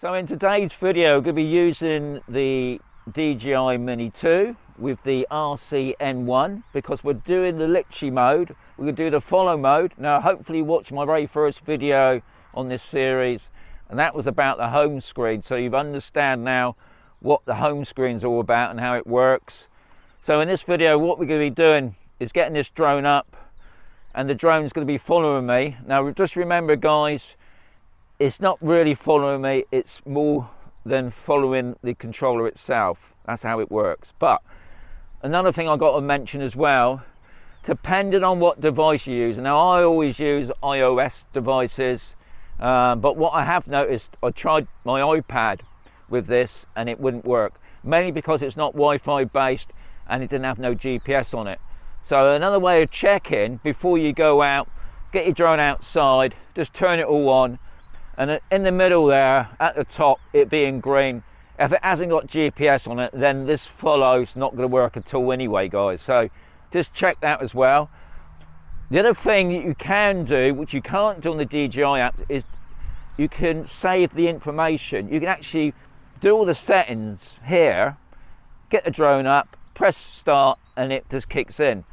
So in today's video, we're going to be using the DJI Mini 2 with the RCN1 because we're doing the Litchi mode. We're going to do the follow mode. Now, hopefully you watched my very first video on this series, and that was about the home screen. So you understand now what the home screen's all about and how it works. So in this video, what we're going to be doing is getting this drone up, and the drone's going to be following me. Now, just remember, guys, it's not really following me, it's more than following the controller itself. That's how it works. But another thing I've got to mention as well, depending on what device you use. Now, I always use iOS devices, but what I have noticed, I tried my iPad with this and it wouldn't work, mainly because it's not Wi-Fi based and it didn't have no GPS on it. So another way of checking before you go out, get your drone outside, just turn it all on, and in the middle there, at the top, it being green, if it hasn't got GPS on it, then this follow's not going to work at all anyway, guys. So just check that as well. The other thing that you can do, which you can't do on the DJI app, is you can save the information. You can actually do all the settings here, get the drone up, press start, and it just kicks in.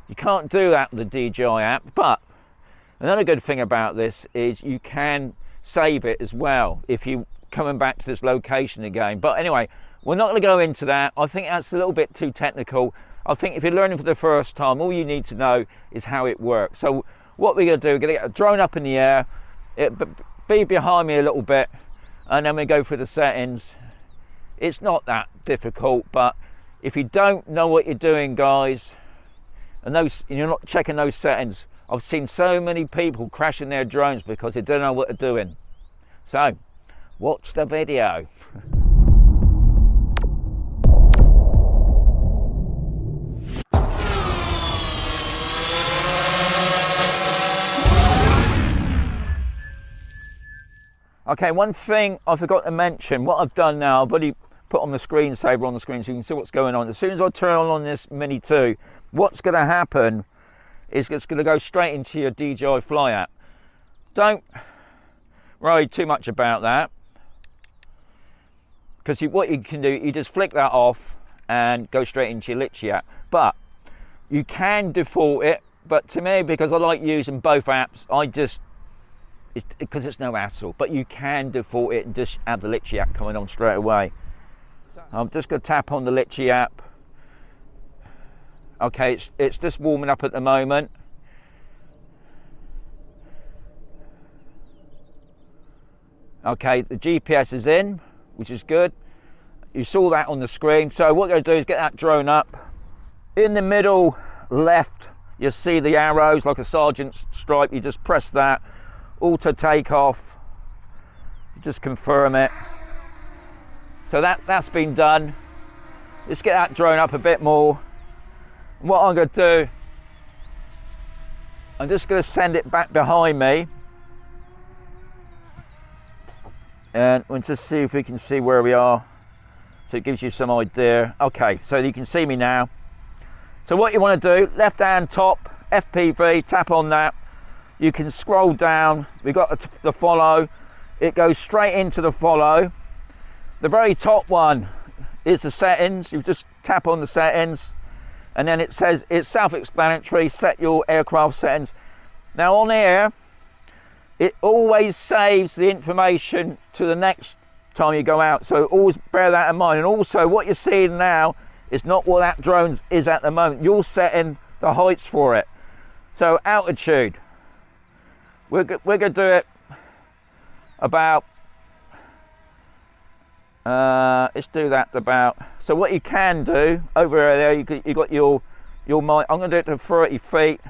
You can't do that with the DJI app, but another good thing about this is you can save it as well if you're coming back to this location again. But anyway, we're not going to go into that. I think that's a little bit too technical. I think if you're learning for the first time, all you need to know is how it works. So what we're going to do, we're going to get a drone up in the air, it be behind me a little bit, and then we go through the settings. It's not that difficult, but if you don't know what you're doing, guys, and you're not checking those settings, I've seen so many people crashing their drones because they don't know what they're doing. So, watch the video. Okay, one thing I forgot to mention, what I've done now, I've already put on the screensaver on the screen so you can see what's going on. As soon as I turn on this Mini 2, what's going to happen is it's going to go straight into your DJI Fly app. Don't worry too much about that, because what you can do, you just flick that off and go straight into your Litchi app. But you can default it, but to me, because I like using both apps, because it's no hassle, but you can default it and just have the Litchi app coming on straight away. I'm just going to tap on the Litchi app. Okay, it's just warming up at the moment. Okay, the GPS is in, which is good. You saw that on the screen. So what we're going to do is get that drone up. In the middle left, you see the arrows like a sergeant's stripe. You just press that. Auto takeoff. You just confirm it. So that's been done. Let's get that drone up a bit more. What I'm going to do, I'm just going to send it back behind me, and we'll just see if we can see where we are, so it gives you some idea. Okay, so you can see me now. So what you want to do, left hand top, FPV, tap on that. You can scroll down, we've got the follow, it goes straight into the follow. The very top one is the settings. You just tap on the settings, and then it says it's self-explanatory, set your aircraft settings. Now on here, it always saves the information to the next time you go out, so always bear that in mind. And also what you're seeing now is not what that drone is at the moment. You're setting the heights for it. So altitude, we're going to do it about, let's do that about, so what you can do over there, you got your mic. I'm going to do it to 30 feet.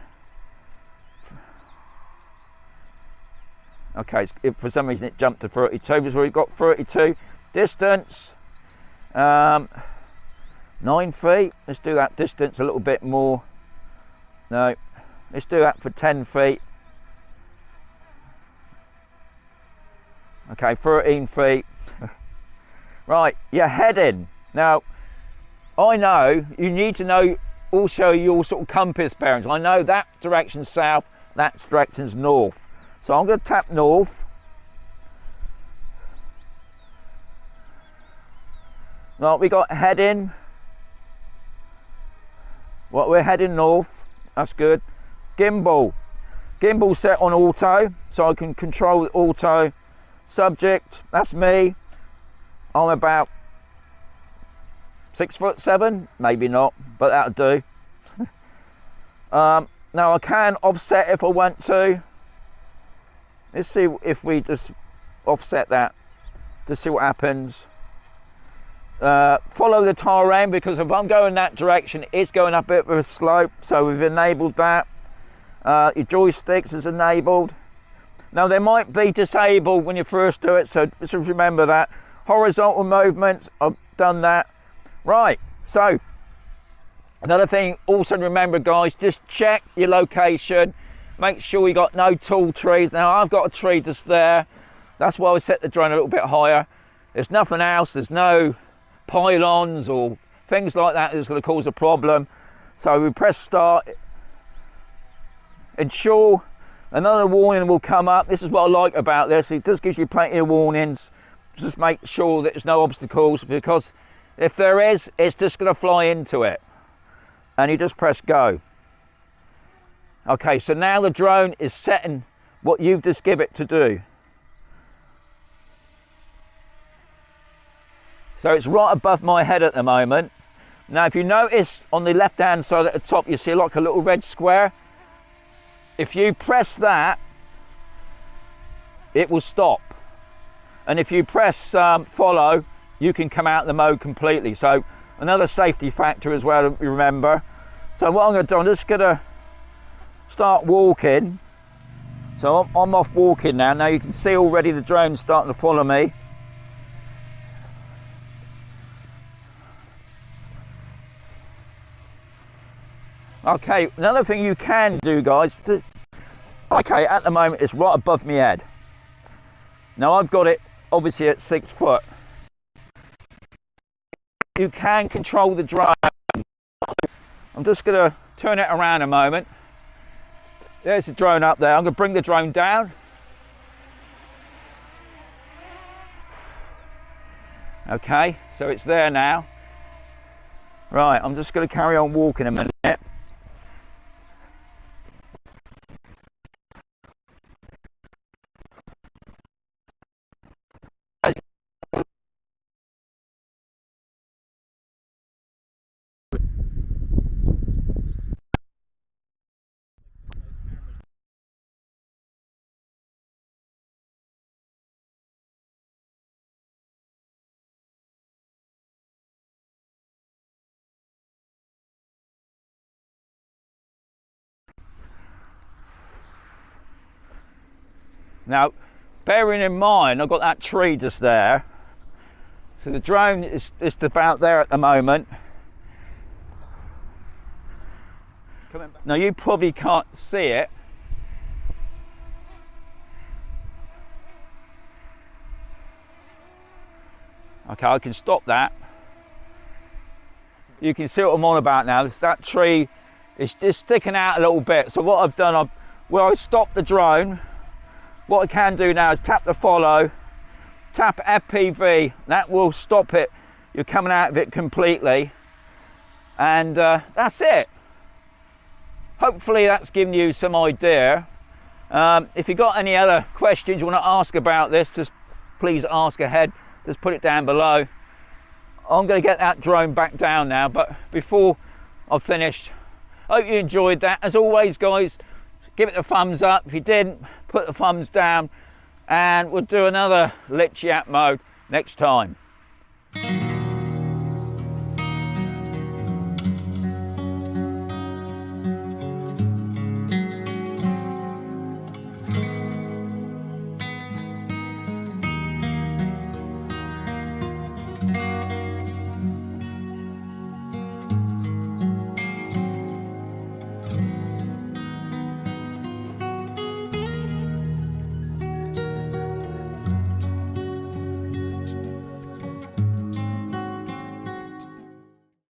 Okay, if for some reason it jumped to 32, so we've got 32. Distance, 9 feet. Let's do that distance a little bit more. No, let's do that for 10 feet. Okay, 13 feet. Right, you're heading. Now, I know you need to know also your sort of compass bearings. I know that direction's south, that direction's north. So I'm going to tap north. Right, we got heading. Well, we're heading north. That's good. Gimbal. Gimbal set on auto, so I can control the auto. Subject, that's me. I'm about 6'7", maybe not, but that'll do. Now I can offset if I want to. Let's see if we just offset that to see what happens. Follow the terrain, because if I'm going that direction, it's going up a bit of a slope, so we've enabled that. Your joysticks is enabled. Now they might be disabled when you first do it, so just remember that. Horizontal movements, I've done that. Right, so another thing also remember, guys, just check your location. Make sure you got no tall trees. Now I've got a tree just there. That's why I set the drone a little bit higher. There's nothing else. There's no pylons or things like that that's going to cause a problem. So we press start. Ensure another warning will come up. This is what I like about this. It just gives you plenty of warnings. Just make sure that there's no obstacles, because if there is, it's just going to fly into it. And you just press go. Okay, so now the drone is setting what you've just give it to do. So it's right above my head at the moment. Now if you notice on the left hand side at the top, you see like a little red square. If you press that, it will stop. And if you press follow, you can come out of the mode completely. So another safety factor as well, remember. So what I'm going to do, I'm just going to start walking. So I'm off walking now. Now you can see already the drone starting to follow me. Okay, another thing you can do, guys, okay, at the moment it's right above my head. Now I've got it obviously at 6 foot. You can control the drone. I'm just going to turn it around a moment. There's the drone up there. I'm going to bring the drone down. Okay, so it's there now. Right, I'm just going to carry on walking a minute. Now, bearing in mind, I've got that tree just there. So the drone is just about there at the moment. Now you probably can't see it. Okay, I can stop that. You can see what I'm on about now. That tree is just sticking out a little bit. So what I've done, I stopped the drone. What I can do now is tap the follow, tap FPV, that will stop it. You're coming out of it completely. And that's it. Hopefully that's given you some idea. If you've got any other questions you want to ask about this, just please ask ahead. Just put it down below. I'm going to get that drone back down now, but before I've finished, I hope you enjoyed that. As always, guys, give it a thumbs up. If you didn't, put the thumbs down, and we'll do another Litchi app mode next time.